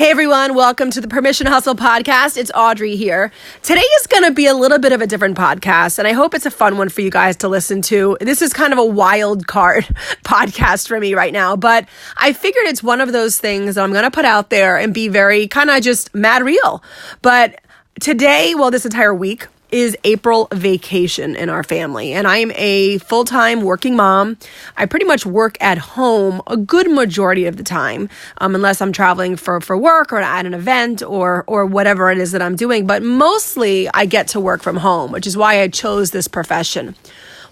Hey everyone, welcome to the Permission Hustle podcast. It's Audrey here. Today is going to be a little bit of a different podcast, and I hope it's a fun one for you guys to listen to. This is kind of a wild card podcast for me right now, but I figured it's one of those things that I'm going to put out there and be very kind of just mad real. But today, well, this entire week is April vacation in our family. And I'm a full-time working mom. I pretty much work at home a good majority of the time, unless I'm traveling for work or at an event or whatever it is that I'm doing. But mostly I get to work from home, which is why I chose this profession.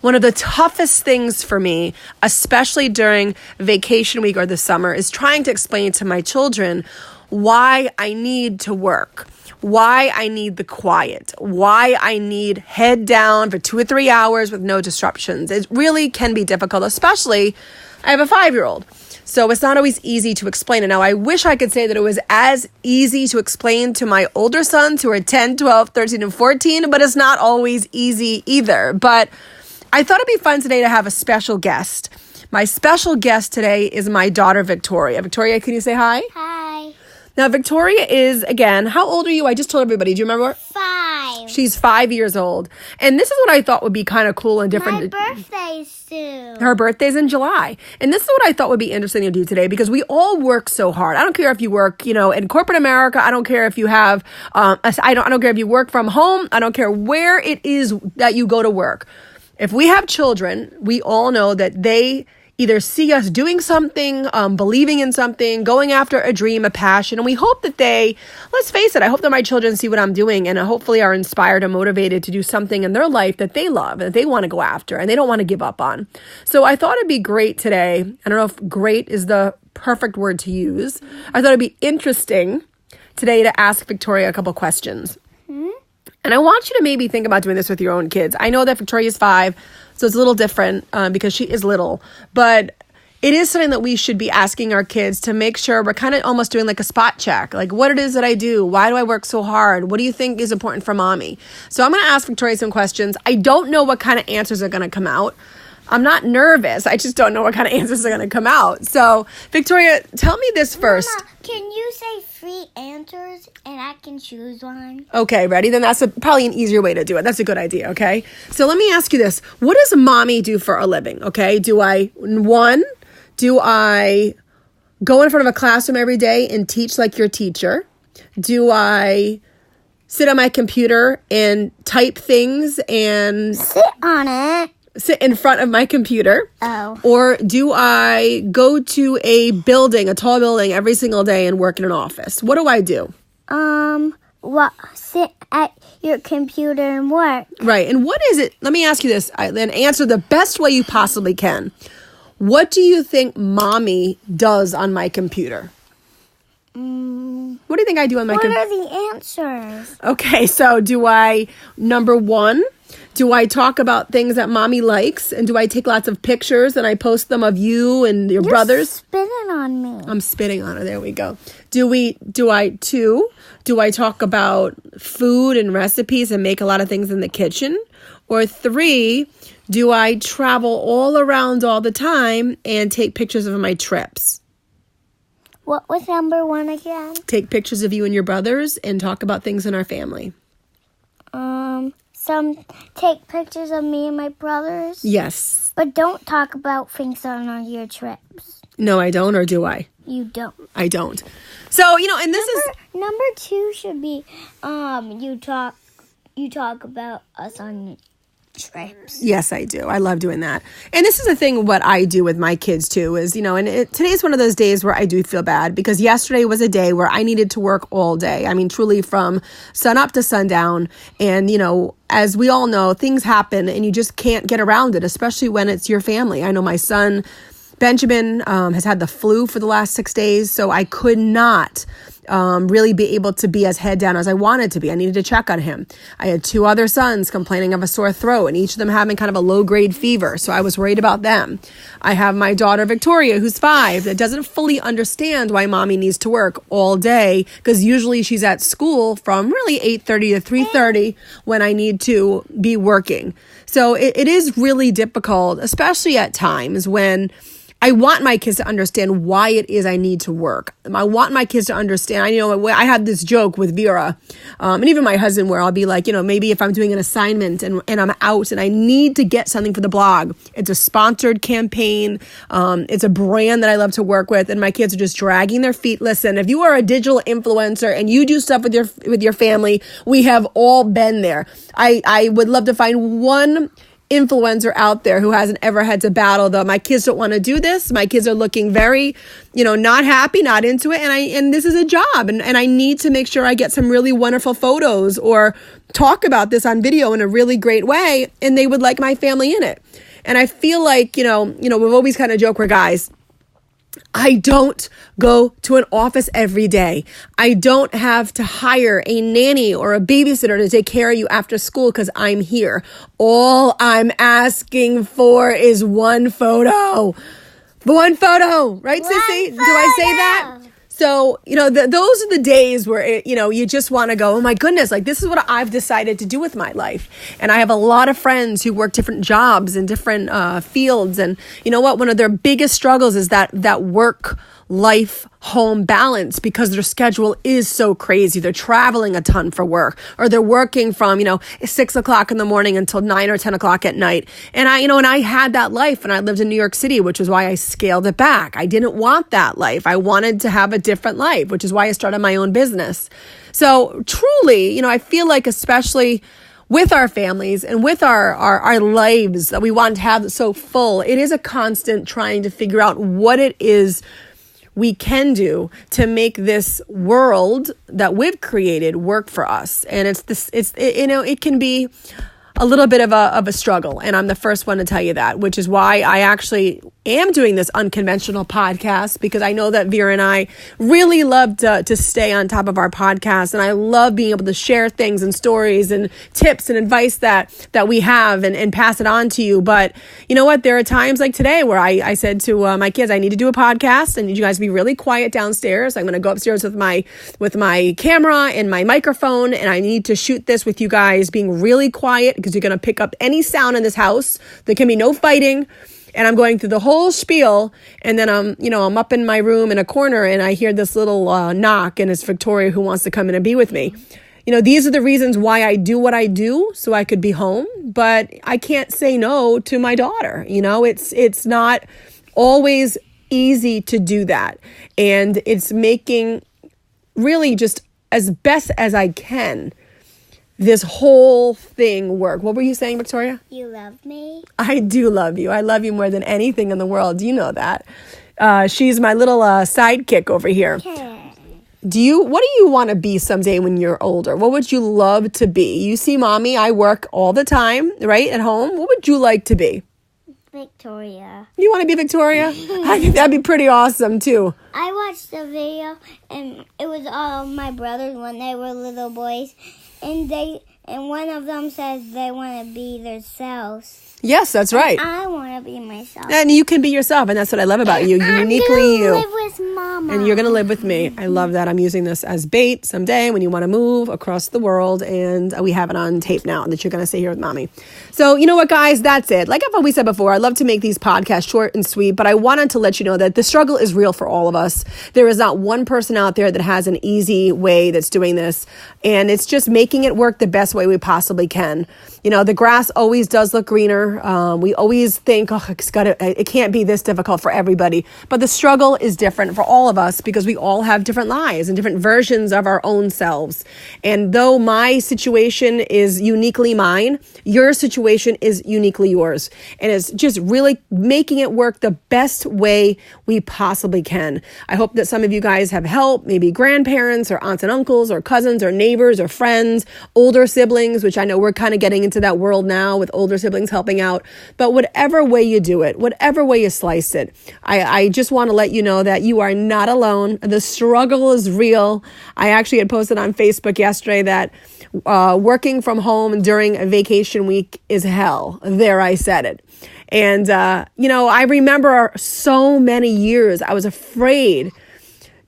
One of the toughest things for me, especially during vacation week or the summer, is trying to explain to my children why I need to work, why I need the quiet, why I need head down for 2 or 3 hours with no disruptions. It really can be difficult, especially I have a 5-year-old. So it's not always easy to explain it. Now, I wish I could say that it was as easy to explain to my older sons who are 10, 12, 13, and 14, but it's not always easy either. But I thought it'd be fun today to have a special guest. My special guest today is my daughter, Victoria. Victoria, can you say hi? Hi. Now, Victoria is, again, how old are you? I just told everybody. Do you remember? 5. She's 5 years old. And this is what I thought would be kind of cool and different. My birthday's soon. Her birthday's in July. And this is what I thought would be interesting to do today because we all work so hard. I don't care if you work, in corporate America. I don't care if you have, I don't care if you work from home. I don't care where it is that you go to work. If we have children, we all know that they either see us doing something, believing in something, going after a dream, a passion. And we hope that let's face it, I hope that my children see what I'm doing and hopefully are inspired and motivated to do something in their life that they love, that they want to go after and they don't want to give up on. So I thought it'd be great today. I don't know if great is the perfect word to use. I thought it'd be interesting today to ask Victoria a couple questions. And I want you to maybe think about doing this with your own kids. I know that Victoria's 5, so it's a little different because she is little. But it is something that we should be asking our kids to make sure we're kind of almost doing like a spot check. Like what it is that I do. Why do I work so hard? What do you think is important for mommy? So I'm going to ask Victoria some questions. I don't know what kind of answers are going to come out. I'm not nervous. I just don't know what kind of answers are going to come out. So, Victoria, tell me this first. Mama, can you say 3 answers and I can choose one? Okay, ready? Then that's probably an easier way to do it. That's a good idea, okay? So let me ask you this. What does mommy do for a living, okay? Do I go in front of a classroom every day and teach like your teacher? Do I sit on my computer and type things and sit on it? Sit in front of my computer? Oh. Or do I go to a tall building every single day and work in an office? What do I do? Sit at your computer and work. Right. And what is it? Let me ask you this, then answer the best way you possibly can. What do you think mommy does on my computer? What do you think I do on my computer? What are the answers? Okay, so number 1, do I talk about things that mommy likes? And do I take lots of pictures and I post them of you and your brothers? Spitting on me. I'm spitting on her. There we go. Do I talk about food and recipes and make a lot of things in the kitchen? Or 3, do I travel all around all the time and take pictures of my trips? What was number 1 again? Take pictures of you and your brothers and talk about things in our family. Some take pictures of me and my brothers. Yes. But don't talk about things on your trips. No, I don't, or do I? You don't. I don't. So, and this is... Number 2 should be, you talk about us on trips. Yes, I do. I love doing that. And this is the thing, what I do with my kids too is, today's one of those days where I do feel bad because yesterday was a day where I needed to work all day. I mean, truly from sun up to sundown. And, as we all know, things happen and you just can't get around it, especially when it's your family. I know my son, Benjamin, has had the flu for the last 6 days, so I could not really be able to be as head down as I wanted to be. I needed to check on him. I had 2 other sons complaining of a sore throat and each of them having kind of a low-grade fever, so I was worried about them. I have my daughter, Victoria, who's 5, that doesn't fully understand why mommy needs to work all day because usually she's at school from really 8:30 to 3:30 when I need to be working. So it is really difficult, especially at times when I want my kids to understand why it is I need to work. I want my kids to understand. I had this joke with Vera, and even my husband, where I'll be like, maybe if I'm doing an assignment and I'm out and I need to get something for the blog, it's a sponsored campaign. It's a brand that I love to work with, and my kids are just dragging their feet. Listen, if you are a digital influencer and you do stuff with your family, we have all been there. I would love to find one influencer out there who hasn't ever had to battle my kids don't want to do this. My kids are looking very, not happy, not into it. And this is a job. And I need to make sure I get some really wonderful photos or talk about this on video in a really great way. And they would like my family in it. And I feel like, we've always kind of joke, we're guys. I don't go to an office every day. I don't have to hire a nanny or a babysitter to take care of you after school because I'm here. All I'm asking for is one photo. One photo, right, Sissy? Do I say that? So, those are the days where, you just want to go, oh my goodness, like this is what I've decided to do with my life. And I have a lot of friends who work different jobs in different fields. And you know what? One of their biggest struggles is that work life home balance, because their schedule is so crazy. They're traveling a ton for work, or they're working from, 6 o'clock in the morning until 9 or 10 o'clock at night. And I had that life, and I lived in New York City, which is why I scaled it back. I didn't want that life. I wanted to have a different life, which is why I started my own business. So truly, I feel like, especially with our families and with our lives that we want to have so full, it is a constant trying to figure out what it is we can do to make this world that we've created work for us. And it can be a little bit of a struggle. And I'm the first one to tell you that, which is why I actually am doing this unconventional podcast, because I know that Vera and I really love to stay on top of our podcast. And I love being able to share things and stories and tips and advice that we have and pass it on to you. But you know what? There are times like today where I said to my kids, I need to do a podcast. I need you guys to be really quiet downstairs. I'm going to go upstairs with my camera and my microphone, and I need to shoot this with you guys being really quiet, because you're going to pick up any sound in this house. There can be no fighting. And I'm going through the whole spiel, and then I'm up in my room in a corner, and I hear this little knock, and it's Victoria who wants to come in and be with me. These are the reasons why I do what I do, so I could be home, but I can't say no to my daughter. It's not always easy to do that. And it's making really just as best as I can this whole thing work. What were you saying, Victoria? You love me? I do love you. I love you more than anything in the world. You know that. She's my little sidekick over here. Okay. What do you want to be someday when you're older? What would you love to be? You see, Mommy, I work all the time, right, at home. What would you like to be? Victoria. You want to be Victoria? I think that'd be pretty awesome, too. I watched the video, and it was all my brothers when they were little boys. And one of them says they want to be themselves. Yes, that's right. I want to be myself. And you can be yourself, and that's what I love about you. You're uniquely you. I'm going to live with Mama. And you're going to live with me. I love that. I'm using this as bait someday when you want to move across the world, and we have it on tape now that you're going to stay here with Mommy. So you know what, guys? That's it. Like I've always said before, I love to make these podcasts short and sweet, but I wanted to let you know that the struggle is real for all of us. There is not one person out there that has an easy way that's doing this, and it's just making it work the best way we possibly can. The grass always does look greener. We always think, it can't be this difficult for everybody. But the struggle is different for all of us, because we all have different lives and different versions of our own selves. And though my situation is uniquely mine, your situation is uniquely yours. And it's just really making it work the best way we possibly can. I hope that some of you guys have help, maybe grandparents or aunts and uncles or cousins or neighbors or friends, older siblings, which I know we're kind of getting into that world now with older siblings helping out. But whatever way you do it, whatever way you slice it, I just want to let you know that you are not alone. The struggle is real. I actually had posted on Facebook yesterday that working from home during a vacation week is hell. There, I said it. And, I remember so many years I was afraid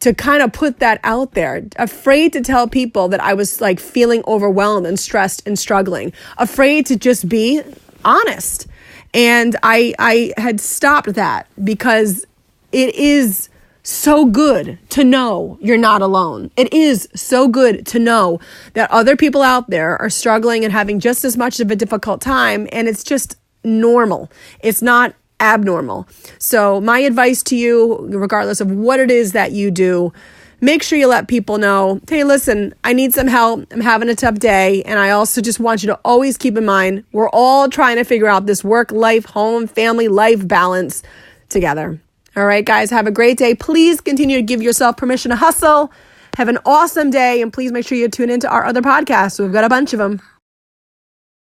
to kind of put that out there, afraid to tell people that I was like feeling overwhelmed and stressed and struggling, afraid to just be honest. And I had stopped that because it is so good to know you're not alone. It is so good to know that other people out there are struggling and having just as much of a difficult time, and it's just normal. It's not abnormal. So my advice to you, regardless of what it is that you do, make sure you let people know, hey, listen, I need some help. I'm having a tough day. And I also just want you to always keep in mind, we're all trying to figure out this work, life, home, family, life balance together. All right, guys, have a great day. Please continue to give yourself permission to hustle. Have an awesome day. And please make sure you tune into our other podcasts. We've got a bunch of them.